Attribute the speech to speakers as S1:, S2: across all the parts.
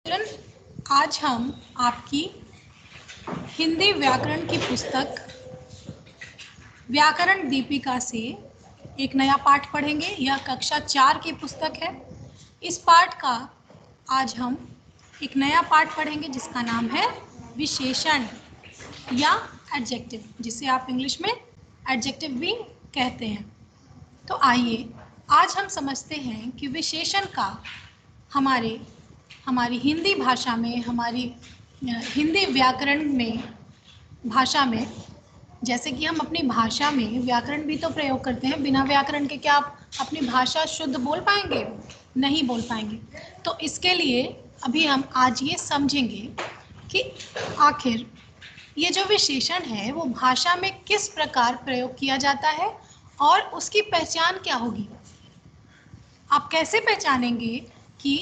S1: Children, आज हम आपकी हिंदी व्याकरण की पुस्तक व्याकरण दीपिका से एक नया पाठ पढ़ेंगे। यह कक्षा 4 की पुस्तक है। इस पाठ का आज हम एक नया पाठ पढ़ेंगे जिसका नाम है विशेषण या एडजेक्टिव, जिसे आप इंग्लिश में एडजेक्टिव भी कहते हैं। तो आइए आज हम समझते हैं कि विशेषण का हमारी हिंदी भाषा में, हमारी हिंदी व्याकरण में, भाषा में, जैसे कि हम अपनी भाषा में व्याकरण भी तो प्रयोग करते हैं। बिना व्याकरण के क्या आप अपनी भाषा शुद्ध बोल पाएंगे? नहीं बोल पाएंगे। तो इसके लिए अभी हम आज ये समझेंगे कि आखिर ये जो विशेषण है वो भाषा में किस प्रकार प्रयोग किया जाता है और उसकी पहचान क्या होगी। आप कैसे पहचानेंगे कि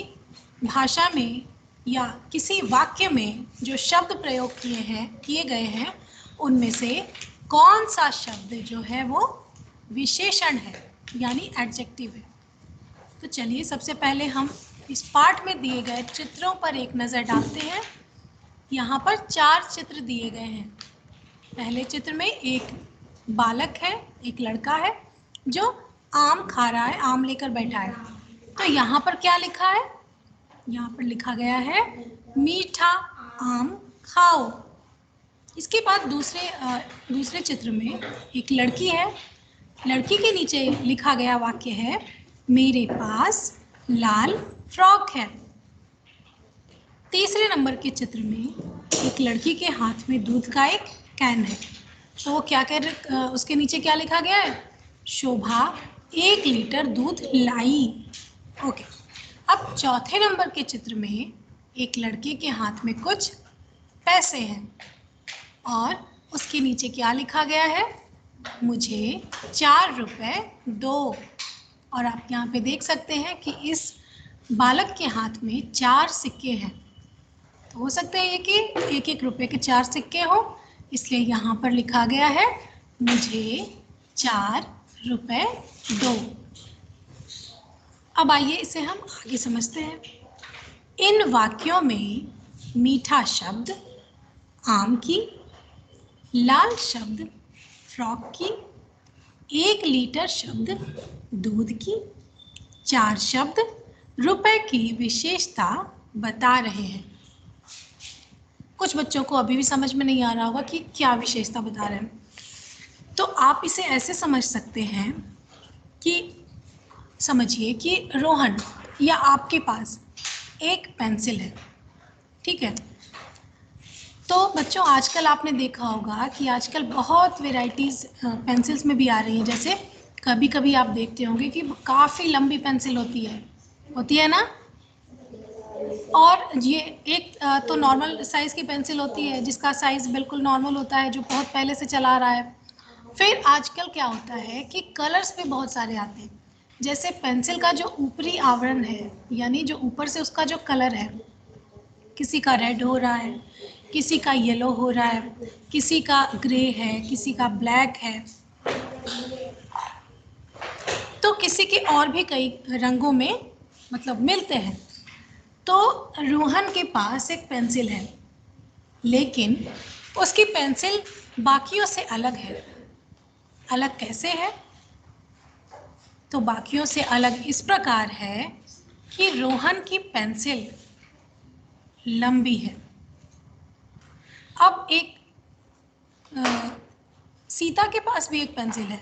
S1: भाषा में या किसी वाक्य में जो शब्द प्रयोग किए गए हैं उनमें से कौन सा शब्द जो है वो विशेषण है यानी एडजेक्टिव है। तो चलिए सबसे पहले हम इस पाठ में दिए गए चित्रों पर एक नज़र डालते हैं। यहाँ पर 4 चित्र दिए गए हैं। पहले चित्र में एक बालक है, एक लड़का है जो आम खा रहा है, आम लेकर बैठा है। तो यहाँ पर क्या लिखा है? यहाँ पर लिखा गया है मीठा आम खाओ। इसके बाद दूसरे चित्र में एक लड़की है। लड़की के नीचे लिखा गया वाक्य है मेरे पास लाल फ्रॉक है। तीसरे नंबर के चित्र में एक लड़की के हाथ में दूध का एक कैन है। तो वो क्या उसके नीचे क्या लिखा गया है? शोभा 1 लीटर दूध लाई। ओके। अब चौथे नंबर के चित्र में एक लड़के के हाथ में कुछ पैसे हैं और उसके नीचे क्या लिखा गया है? मुझे 4 रुपए दो। और आप यहाँ पे देख सकते हैं कि इस बालक के हाथ में 4 सिक्के हैं। तो हो सकता है ये कि 1-1 रुपए के 4 सिक्के हो, इसलिए यहाँ पर लिखा गया है मुझे 4 रुपए दो। अब आइए इसे हम आगे समझते हैं। इन वाक्यों में मीठा शब्द आम की, लाल शब्द फ्रॉक की, 1 लीटर शब्द दूध की, 4 शब्द रुपए की विशेषता बता रहे हैं। कुछ बच्चों को अभी भी समझ में नहीं आ रहा होगा कि क्या विशेषता बता रहे हैं। तो आप इसे ऐसे समझ सकते हैं कि समझिए कि रोहन या आपके पास एक पेंसिल है, ठीक है। तो बच्चों आजकल आपने देखा होगा कि आजकल बहुत वेराइटीज़ पेंसिल्स में भी आ रही हैं। जैसे कभी कभी आप देखते होंगे कि काफ़ी लंबी पेंसिल होती है ना। और ये एक तो नॉर्मल साइज़ की पेंसिल होती है जिसका साइज़ बिल्कुल नॉर्मल होता है, जो बहुत पहले से चला आ रहा है। फिर आजकल क्या होता है कि कलर्स भी बहुत सारे आते हैं। जैसे पेंसिल का जो ऊपरी आवरण है, यानी जो ऊपर से उसका जो कलर है, किसी का रेड हो रहा है, किसी का येलो हो रहा है, किसी का ग्रे है, किसी का ब्लैक है, तो किसी के और भी कई रंगों में मतलब मिलते हैं। तो रोहन के पास एक पेंसिल है, लेकिन उसकी पेंसिल बाकियों से अलग है। अलग कैसे है? तो बाकियों से अलग इस प्रकार है कि रोहन की पेंसिल लंबी है। अब एक सीता के पास भी एक पेंसिल है।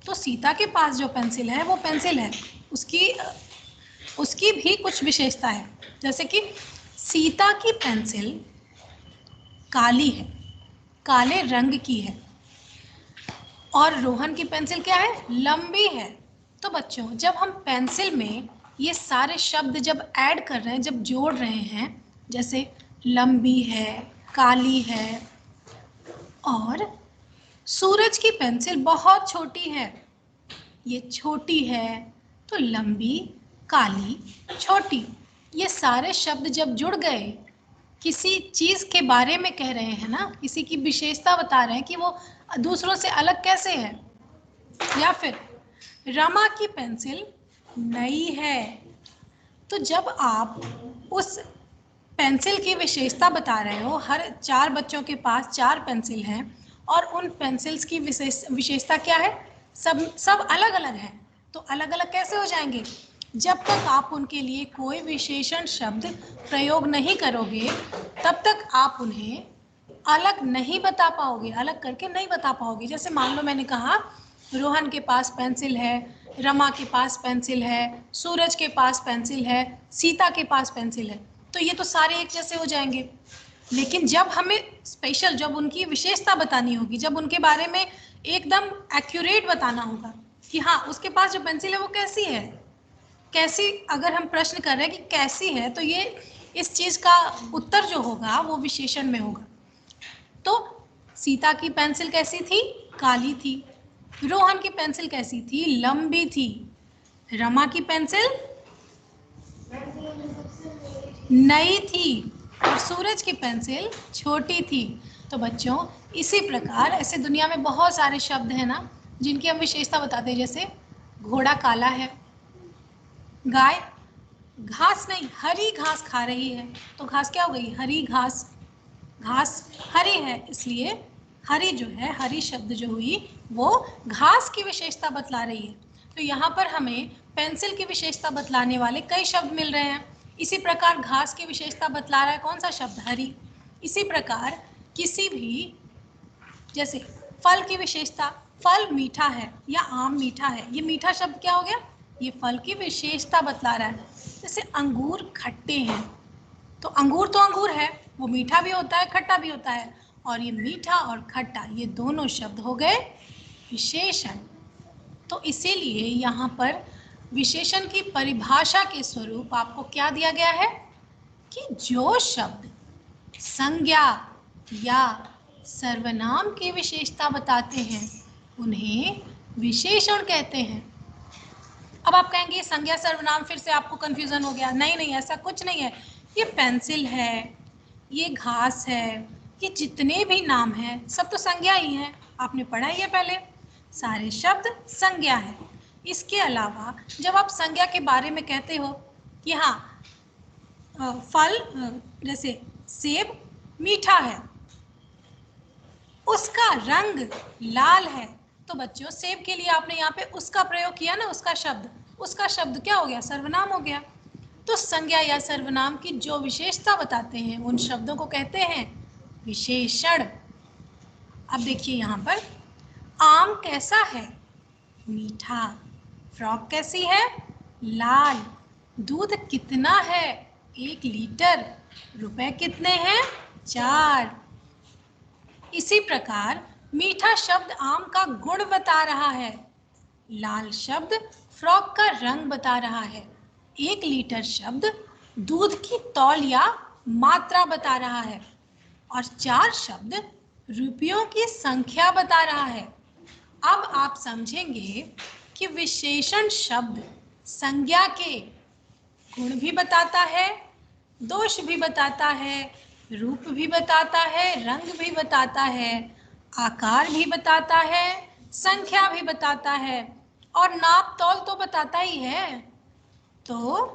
S1: तो सीता के पास जो पेंसिल है वो पेंसिल है, उसकी भी कुछ विशेषता है। जैसे कि सीता की पेंसिल काली है, काले रंग की है, और रोहन की पेंसिल क्या है? लंबी है। तो बच्चों जब हम पेंसिल में ये सारे शब्द जब ऐड कर रहे हैं, जब जोड़ रहे हैं, जैसे लंबी है, काली है, और सूरज की पेंसिल बहुत छोटी है, ये छोटी है, तो लंबी, काली, छोटी, ये सारे शब्द जब जुड़ गए, किसी चीज़ के बारे में कह रहे हैं ना, किसी की विशेषता बता रहे हैं कि वो दूसरों से अलग कैसे है। या फिर रमा की पेंसिल नई है। तो जब आप उस पेंसिल की विशेषता बता रहे हो, हर 4 बच्चों के पास 4 पेंसिल हैं और उन पेंसिल्स की विशेषता क्या है? सब अलग अलग है। तो अलग अलग कैसे हो जाएंगे? जब तक आप उनके लिए कोई विशेषण शब्द प्रयोग नहीं करोगे तब तक आप उन्हें अलग नहीं बता पाओगे, अलग करके नहीं बता पाओगे। जैसे मान लो मैंने कहा रोहन के पास पेंसिल है, रमा के पास पेंसिल है, सूरज के पास पेंसिल है, सीता के पास पेंसिल है, तो ये तो सारे एक जैसे हो जाएंगे। लेकिन जब हमें स्पेशल, जब उनकी विशेषता बतानी होगी, जब उनके बारे में एकदम एक्यूरेट बताना होगा कि हाँ उसके पास जो पेंसिल है वो कैसी है, कैसी, अगर हम प्रश्न कर रहे हैं कि कैसी है, तो ये इस चीज़ का उत्तर जो होगा वो विशेषण में होगा। तो सीता की पेंसिल कैसी थी? काली थी। रोहन की पेंसिल कैसी थी? लंबी थी। रमा की पेंसिल नई थी और सूरज की पेंसिल छोटी थी। तो बच्चों इसी प्रकार ऐसे दुनिया में बहुत सारे शब्द हैं ना जिनकी हम विशेषता बताते हैं। जैसे घोड़ा काला है, गाय घास नहीं हरी घास खा रही है, तो घास क्या हो गई? हरी घास। घास हरी है इसलिए हरी जो है, हरी शब्द जो हुई वो घास की विशेषता बतला रही है। तो यहाँ पर हमें पेंसिल की विशेषता बतलाने वाले कई शब्द मिल रहे हैं। इसी प्रकार घास की विशेषता बतला रहा है कौन सा शब्द? हरी। इसी प्रकार किसी भी, जैसे फल की विशेषता, फल मीठा है या आम मीठा है, ये मीठा शब्द क्या हो गया? ये फल की विशेषता बतला रहा है। जैसे अंगूर खट्टे हैं, तो अंगूर है, वो मीठा भी होता है खट्टा भी होता है, और ये मीठा और खट्टा ये दोनों शब्द हो गए विशेषण। तो इसीलिए यहाँ पर विशेषण की परिभाषा के स्वरूप आपको क्या दिया गया है कि जो शब्द संज्ञा या सर्वनाम की विशेषता बताते हैं उन्हें विशेषण कहते हैं। अब आप कहेंगे संज्ञा सर्वनाम, फिर से आपको कंफ्यूजन हो गया। नहीं नहीं, ऐसा कुछ नहीं है। ये पेंसिल है, ये घास है, ये जितने भी नाम हैं सब तो संज्ञा ही हैं। आपने पढ़ा ही है पहले, सारे शब्द संज्ञा है। इसके अलावा जब आप संज्ञा के बारे में कहते हो कि हाँ फल जैसे सेब मीठा है, उसका रंग लाल है, तो बच्चों सेब के लिए आपने यहाँ पे उसका प्रयोग किया ना, उसका शब्द क्या हो गया? सर्वनाम हो गया। तो संज्ञा या सर्वनाम की जो विशेषता बताते हैं उन शब्दों को कहते हैं विशेषण। अब देखिए यहाँ पर आम कैसा है? मीठा। फ्रॉक कैसी है? लाल। दूध कितना है? 1 लीटर। रुपए कितने हैं? 4। इसी प्रकार मीठा शब्द आम का गुण बता रहा है, लाल शब्द फ्रॉक का रंग बता रहा है, 1 लीटर शब्द दूध की तौल या मात्रा बता रहा है, और 4 शब्द रुपयों की संख्या बता रहा है। अब आप समझेंगे कि विशेषण शब्द संज्ञा के गुण भी बताता है, दोष भी बताता है, रूप भी बताता है, रंग भी बताता है, आकार भी बताता है, संख्या भी बताता है, और नाप तौल तो बताता ही है। तो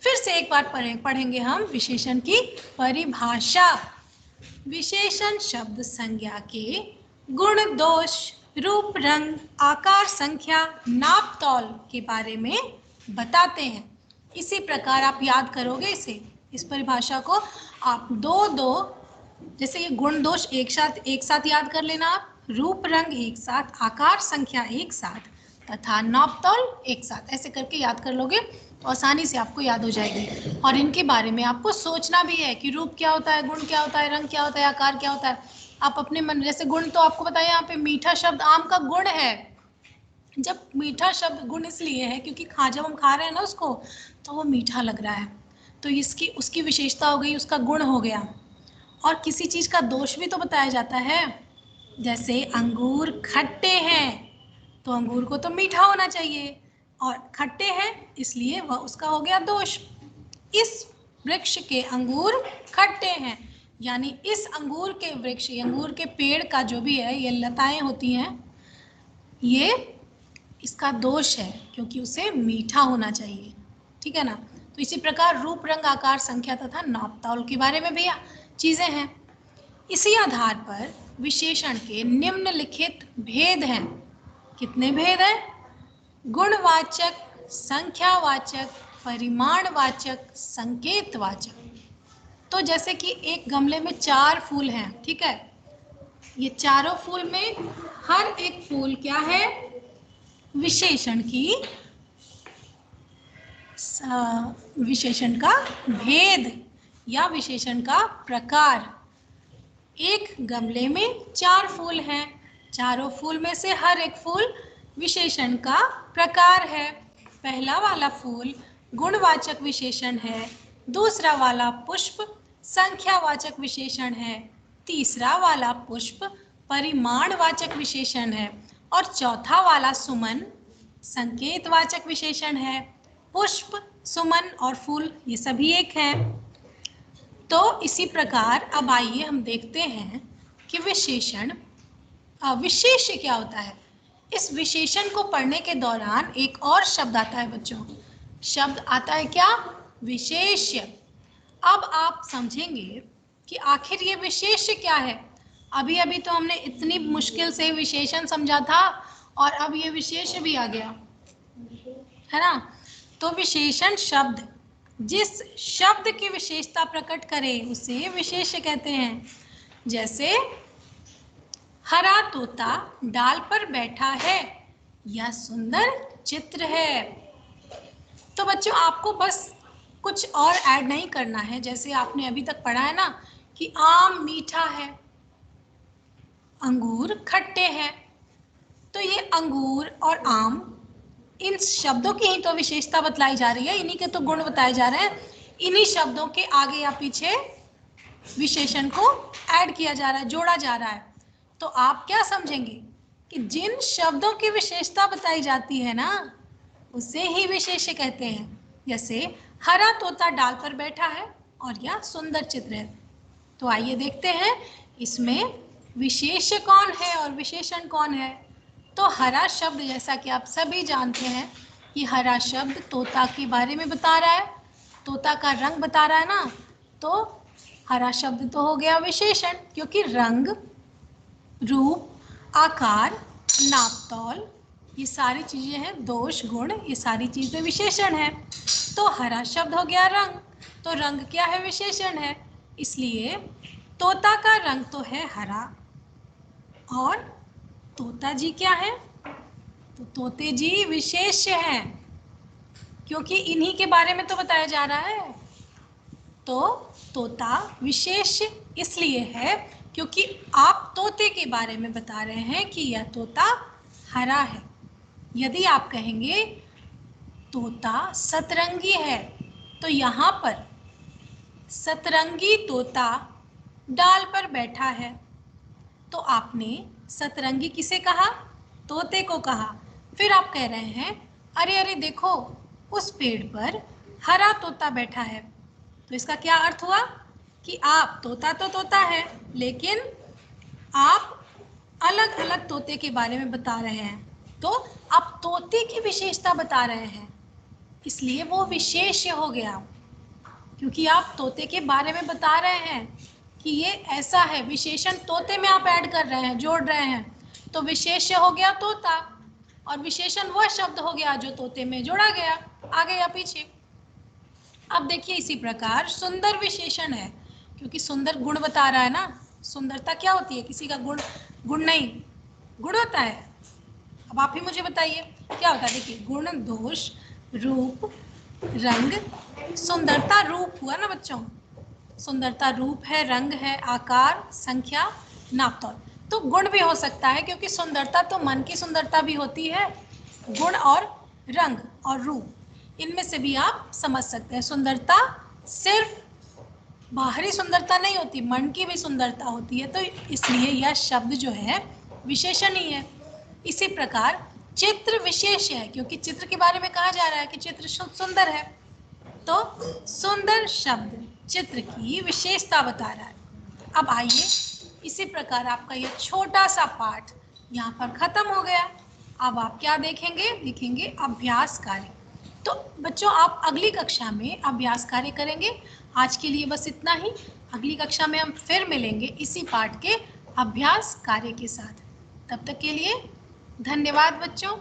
S1: फिर से एक बार पढ़ेंगे हम विशेषण की परिभाषा। विशेषण शब्द संज्ञा के गुण, दोष, रूप, रंग, आकार, संख्या, नाप तौल के बारे में बताते हैं। इसी प्रकार आप याद करोगे इस परिभाषा को। आप दो जैसे ये गुण दोष एक साथ याद कर लेना आप, रूप रंग एक साथ, आकार संख्या एक साथ, तथा नाप तौल एक साथ, ऐसे करके याद कर लोगे तो आसानी से आपको याद हो जाएगी। और इनके बारे में आपको सोचना भी है कि रूप क्या होता है, गुण क्या होता है, रंग क्या होता है, आकार क्या होता है। आप अपने मन, जैसे गुण तो आपको बताया यहाँ पे मीठा शब्द आम का गुण है। जब मीठा शब्द गुण इसलिए है क्योंकि जब हम खा रहे हैं ना उसको, तो वो मीठा लग रहा है, तो इसकी उसकी विशेषता हो गई, उसका गुण हो गया। और किसी चीज़ का दोष भी तो बताया जाता है। जैसे अंगूर खट्टे हैं, तो अंगूर को तो मीठा होना चाहिए, और खट्टे हैं इसलिए वह उसका हो गया दोष। इस वृक्ष के अंगूर खट्टे हैं, यानी इस अंगूर के वृक्ष, अंगूर के पेड़ का जो भी है, ये लताएं होती हैं, ये इसका दोष है क्योंकि उसे मीठा होना चाहिए। ठीक है ना? तो इसी प्रकार रूप, रंग, आकार, संख्या तथा नापतोल के बारे में भी चीजें हैं। इसी आधार पर विशेषण के निम्नलिखित भेद हैं। कितने भेद हैं? गुणवाचक, संख्यावाचक, परिमाणवाचक, संकेतवाचक। तो जैसे कि एक गमले में 4 फूल हैं, ठीक है, ये चारों फूल में हर एक फूल क्या है? विशेषण का भेद या विशेषण का प्रकार। एक गमले में 4 फूल हैं, चारों फूल में से हर एक फूल विशेषण का प्रकार है। पहला वाला फूल गुणवाचक विशेषण है, दूसरा वाला पुष्प संख्यावाचक विशेषण है, तीसरा वाला पुष्प परिमाणवाचक विशेषण है और चौथा वाला सुमन संकेतवाचक विशेषण है। पुष्प, सुमन और फूल ये सभी एक हैं। तो इसी प्रकार अब आइए हम देखते हैं कि विशेष्य क्या होता है। इस विशेषण को पढ़ने के दौरान एक और शब्द आता है बच्चों, शब्द आता है क्या? विशेष्य। अब आप समझेंगे कि आखिर ये विशेष्य क्या है। अभी अभी तो हमने इतनी मुश्किल से विशेषण समझा था और अब ये विशेष्य भी आ गया, है ना। तो विशेषण शब्द जिस शब्द की विशेषता प्रकट करे उसे विशेष्य कहते हैं। जैसे हरा तोता डाल पर बैठा है, यह सुंदर चित्र है। तो बच्चों आपको बस कुछ और ऐड नहीं करना है। जैसे आपने अभी तक पढ़ा है ना कि आम मीठा है, अंगूर खट्टे हैं, तो ये अंगूर और आम इन शब्दों की ही तो विशेषता बतलाई जा रही है, इन्हीं के तो गुण बताए जा रहे हैं। इन्हीं शब्दों के आगे या पीछे विशेषण को ऐड किया जा रहा है, जोड़ा जा रहा है। तो आप क्या समझेंगे कि जिन शब्दों की विशेषता बताई जाती है ना उसे ही विशेष्य कहते हैं। जैसे हरा तोता डाल पर बैठा है और यह सुंदर चित्र है। तो आइए देखते हैं इसमें विशेष्य कौन है और विशेषण कौन है। तो हरा शब्द जैसा कि आप सभी जानते हैं कि हरा शब्द तोता के बारे में बता रहा है, तोता का रंग बता रहा है ना। तो हरा शब्द तो हो गया विशेषण, क्योंकि रंग, रूप, आकार, नापतोल ये सारी चीजें हैं, दोष, गुण, ये सारी चीजें विशेषण है। तो हरा शब्द हो गया रंग, तो रंग क्या है? विशेषण है। इसलिए तोता का रंग तो है हरा और तोता जी क्या है? तो तोते जी विशेष्य हैं, क्योंकि इन्हीं के बारे में तो बताया जा रहा है। तो तोता विशेष्य इसलिए है क्योंकि आप तोते के बारे में बता रहे हैं कि यह तोता हरा है। यदि आप कहेंगे तोता सतरंगी है, तो यहाँ पर सतरंगी तोता डाल पर बैठा है, तो आपने सतरंगी किसे कहा? तोते को कहा। फिर आप कह रहे हैं अरे अरे देखो उस पेड़ पर हरा तोता बैठा है, तो इसका क्या अर्थ हुआ कि आप तोता तो तोता है लेकिन आप अलग अलग तोते के बारे में बता रहे हैं। तो आप तोते की विशेषता बता रहे हैं, इसलिए वो विशेष्य हो गया, क्योंकि आप तोते के बारे में बता रहे हैं कि ये ऐसा है। विशेषण तोते में आप ऐड कर रहे हैं, जोड़ रहे हैं, तो विशेष्य हो गया तोता और विशेषण वह शब्द हो गया जो तोते में जोड़ा गया, आगे या पीछे। अब देखिए इसी प्रकार सुंदर विशेषण है, क्योंकि सुंदर गुण बता रहा है ना। सुंदरता क्या होती है? किसी का गुण, गुण नहीं, गुण होता है। अब आप ही मुझे बताइए क्या होता है। देखिए गुण, दोष, रूप, रंग, सुंदरता रूप हुआ ना बच्चों। सुंदरता रूप है, रंग है, आकार, संख्या, नापतोल। तो गुण भी हो सकता है, क्योंकि सुंदरता तो मन की सुंदरता भी होती है। गुण और रंग और रूप इनमें से भी आप समझ सकते हैं। सुंदरता सिर्फ बाहरी सुंदरता नहीं होती, मन की भी सुंदरता होती है। तो इसलिए यह शब्द जो है विशेषण ही है। इसी प्रकार चित्र विशेष है, क्योंकि चित्र के बारे में कहा जा रहा है कि चित्र सुंदर है। तो सुंदर शब्द चित्र की विशेषता बता रहा है। अब आइए इसी प्रकार आपका यह छोटा सा पाठ यहाँ पर खत्म हो गया। अब आप क्या देखेंगे? देखेंगे अभ्यास कार्य। तो बच्चों आप अगली कक्षा में अभ्यास कार्य करेंगे। आज के लिए बस इतना ही। अगली कक्षा में हम फिर मिलेंगे इसी पाठ के अभ्यास कार्य के साथ। तब तक के लिए धन्यवाद बच्चों।